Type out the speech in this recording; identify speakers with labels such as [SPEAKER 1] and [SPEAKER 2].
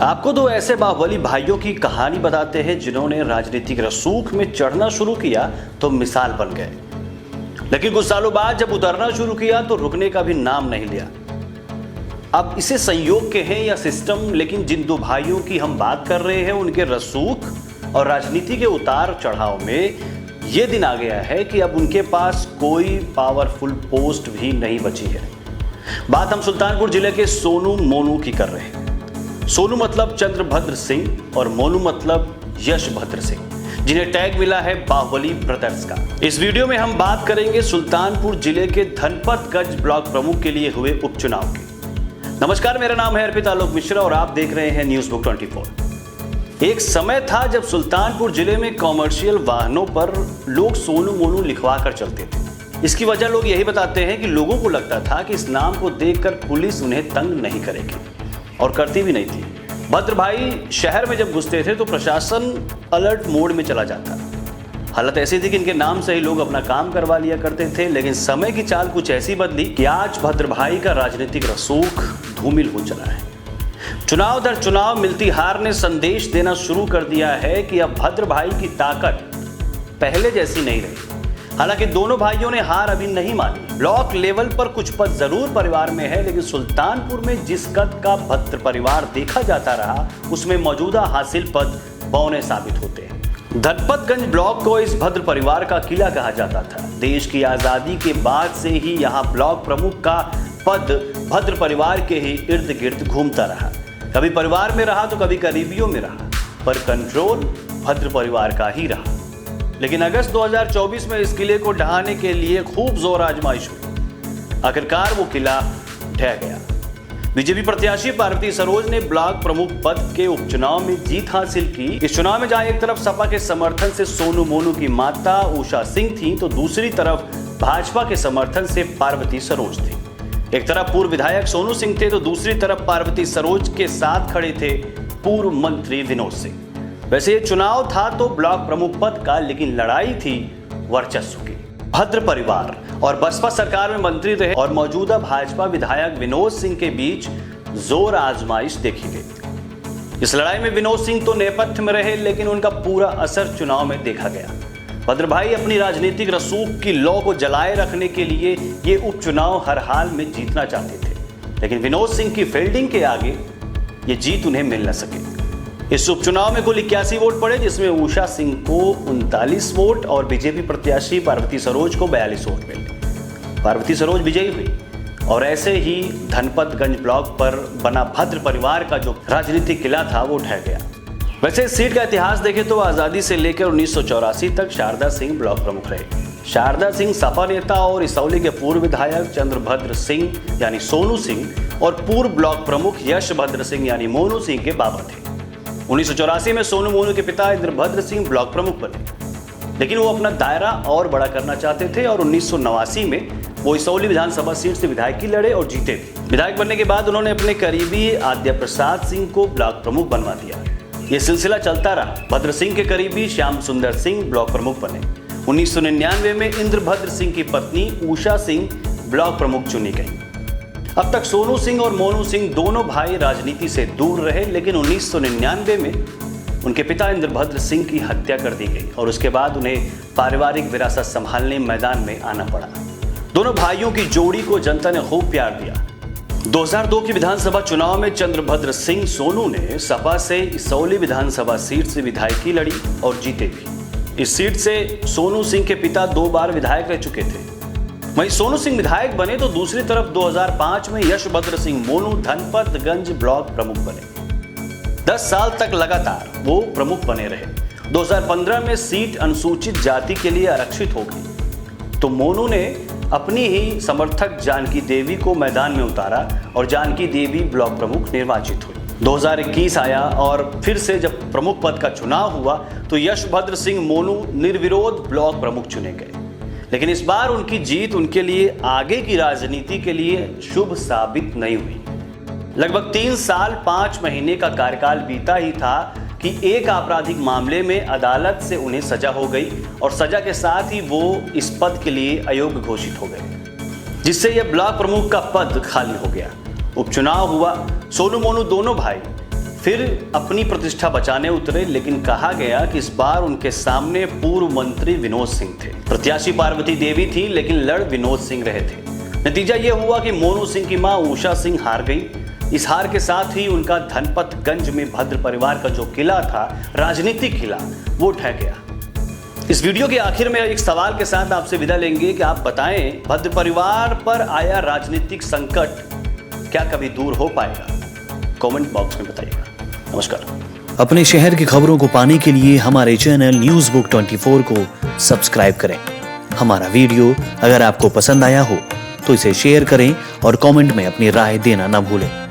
[SPEAKER 1] आपको दो ऐसे बाहुबली भाइयों की कहानी बताते हैं जिन्होंने राजनीतिक रसूख में चढ़ना शुरू किया तो मिसाल बन गए, लेकिन कुछ सालों बाद जब उतरना शुरू किया तो रुकने का भी नाम नहीं लिया। अब इसे संयोग के हैं या सिस्टम, लेकिन जिन दो भाइयों की हम बात कर रहे हैं उनके रसूख और राजनीति के उतार चढ़ाव में यह दिन आ गया है कि अब उनके पास कोई पावरफुल पोस्ट भी नहीं बची है। बात हम सुल्तानपुर जिले के सोनू मोनू की कर रहे हैं। सोनू मतलब चंद्रभद्र सिंह और मोनू मतलब यशभद्र सिंह, जिन्हें टैग मिला है बाहुबली ब्रदर्स का। इस वीडियो में हम बात करेंगे सुल्तानपुर जिले के धनपतगंज ब्लॉक प्रमुख के लिए हुए उपचुनाव की। नमस्कार, मेरा नाम है अर्पित आलोक मिश्रा और आप देख रहे हैं न्यूज़ बुक 24। एक समय था जब सुल्तानपुर जिले में कॉमर्शियल वाहनों पर लोग सोनू मोनू लिखवा कर चलते थे। इसकी वजह लोग यही बताते हैं कि लोगों को लगता था कि इस नाम को देखकर पुलिस उन्हें तंग नहीं करेगी, और करती भी नहीं थी। भद्र भाई शहर में जब घुसते थे तो प्रशासन अलर्ट मोड में चला जाता। हालत ऐसी थी कि इनके नाम से ही लोग अपना काम करवा लिया करते थे, लेकिन समय की चाल कुछ ऐसी बदली कि आज भद्र भाई का राजनीतिक रसूख धूमिल हो चला है। चुनाव दर चुनाव मिलती हार ने संदेश देना शुरू कर दिया है कि अब भद्र भाई की ताकत पहले जैसी नहीं रही। हालांकि दोनों भाइयों ने हार अभी नहीं मानी। ब्लॉक लेवल पर कुछ पद जरूर परिवार में है, लेकिन सुल्तानपुर में जिस कद का भद्र परिवार देखा जाता रहा उसमें मौजूदा हासिल पद बौने साबित होते हैं। धनपतगंज ब्लॉक को इस भद्र परिवार का किला कहा जाता था। देश की आजादी के बाद से ही यहाँ ब्लॉक प्रमुख का पद भद्र परिवार के ही इर्द गिर्द घूमता रहा। कभी परिवार में रहा तो कभी करीबियों में रहा, पर कंट्रोल भद्र परिवार का ही रहा। लेकिन अगस्त 2024 में इस किले को ढहाने के लिए खूब जोर आजमाइश हुई। आखिरकार वो किला ढह गया। बीजेपी प्रत्याशी पार्वती सरोज ने ब्लॉक प्रमुख पद के उपचुनाव में जीत हासिल की। इस चुनाव में जहां एक तरफ सपा के समर्थन से सोनू मोनू की माता उषा सिंह थी, तो दूसरी तरफ भाजपा के समर्थन से पार्वती सरोज थी। एक तरफ पूर्व विधायक सोनू सिंह थे तो दूसरी तरफ पार्वती सरोज के साथ खड़े थे पूर्व मंत्री विनोद सिंह। वैसे ये चुनाव था तो ब्लॉक प्रमुख पद का, लेकिन लड़ाई थी वर्चस्व की। भद्र परिवार और बसपा सरकार में मंत्री रहे और मौजूदा भाजपा विधायक विनोद सिंह के बीच जोर आजमाइश देखी गई। इस लड़ाई में विनोद सिंह तो नेपथ्य में रहे, लेकिन उनका पूरा असर चुनाव में देखा गया। भद्र भाई अपनी राजनीतिक रसूख की लौ को जलाए रखने के लिए ये उपचुनाव हर हाल में जीतना चाहते थे, लेकिन विनोद सिंह की फील्डिंग के आगे ये जीत उन्हें मिल न सके। इस उपचुनाव में कुल 81 वोट पड़े, जिसमें उषा सिंह को 39 वोट और बीजेपी प्रत्याशी पार्वती सरोज को 42 वोट मिले। पार्वती सरोज विजयी हुई और ऐसे ही धनपतगंज ब्लॉक पर बना भद्र परिवार का जो राजनीतिक किला था वो ढह गया। वैसे इस सीट का इतिहास देखें तो आज़ादी से लेकर 1984 तक शारदा सिंह ब्लॉक प्रमुख रहे। शारदा सिंह सपा नेता और इसौली के पूर्व विधायक चंद्रभद्र सिंह यानी सोनू सिंह और पूर्व ब्लॉक प्रमुख यशभद्र सिंह यानी मोनू सिंह के बाबा थे। 1984 में सोनू मोनू के पिता इंद्रभद्र सिंह ब्लॉक प्रमुख बने, लेकिन वो अपना दायरा और बड़ा करना चाहते थे और 1989 में वो इसौली विधानसभा सीट से विधायकी लड़े और जीते थे। विधायक बनने के बाद उन्होंने अपने करीबी आद्य प्रसाद सिंह को ब्लॉक प्रमुख बनवा दिया। ये सिलसिला चलता रहा। भद्र सिंह के करीबी श्याम सुंदर सिंह ब्लॉक प्रमुख बने। 1999 में इंद्रभद्र सिंह की पत्नी उषा सिंह ब्लॉक प्रमुख चुनी गई। अब तक सोनू सिंह और मोनू सिंह दोनों भाई राजनीति से दूर रहे, लेकिन 1999 में उनके पिता इंद्रभद्र सिंह की हत्या कर दी गई और उसके बाद उन्हें पारिवारिक विरासत संभालने मैदान में आना पड़ा। दोनों भाइयों की जोड़ी को जनता ने खूब प्यार दिया। 2002 के विधानसभा चुनाव में चंद्रभद्र सिंह सोनू ने सपा से इसौली विधानसभा सीट से विधायकी लड़ी और जीते भी। इस सीट से सोनू सिंह के पिता 2 बार विधायक रह चुके थे। वहीं सोनू सिंह विधायक बने तो दूसरी तरफ 2005 में यशभद्र सिंह मोनू धनपतगंज ब्लॉक प्रमुख बने। 10 साल तक लगातार वो प्रमुख बने रहे। 2015 में सीट अनुसूचित जाति के लिए आरक्षित हो गई तो मोनू ने अपनी ही समर्थक जानकी देवी को मैदान में उतारा और जानकी देवी ब्लॉक प्रमुख निर्वाचित हुई। 2021 आया और फिर से जब प्रमुख पद का चुनाव हुआ तो यशभद्र सिंह मोनू निर्विरोध ब्लॉक प्रमुख चुने गए, लेकिन इस बार उनकी जीत उनके लिए आगे की राजनीति के लिए शुभ साबित नहीं हुई। लगभग 3 साल 5 महीने का कार्यकाल बीता ही था कि एक आपराधिक मामले में अदालत से उन्हें सजा हो गई और सजा के साथ ही वो इस पद के लिए अयोग्य घोषित हो गए, जिससे यह ब्लॉक प्रमुख का पद खाली हो गया। उपचुनाव हुआ। सोनू मोनू दोनों भाई फिर अपनी प्रतिष्ठा बचाने उतरे, लेकिन कहा गया कि इस बार उनके सामने पूर्व मंत्री विनोद सिंह थे। प्रत्याशी पार्वती देवी थी, लेकिन लड़ विनोद सिंह रहे थे। नतीजा यह हुआ कि मोनू सिंह की मां उषा सिंह हार गई। इस हार के साथ ही उनका धनपतगंज में भद्र परिवार का जो किला था, राजनीतिक किला, वो ढह गया। इस वीडियो के आखिर में एक सवाल के साथ आपसे विदा लेंगे कि आप बताएं, भद्र परिवार पर आया राजनीतिक संकट क्या कभी दूर हो पाएगा? कमेंट बॉक्स में बताइएगा। नमस्कार।
[SPEAKER 2] अपने शहर की खबरों को पाने के लिए हमारे चैनल न्यूज़ बुक 24 को सब्सक्राइब करें। हमारा वीडियो अगर आपको पसंद आया हो तो इसे शेयर करें और कमेंट में अपनी राय देना न भूलें।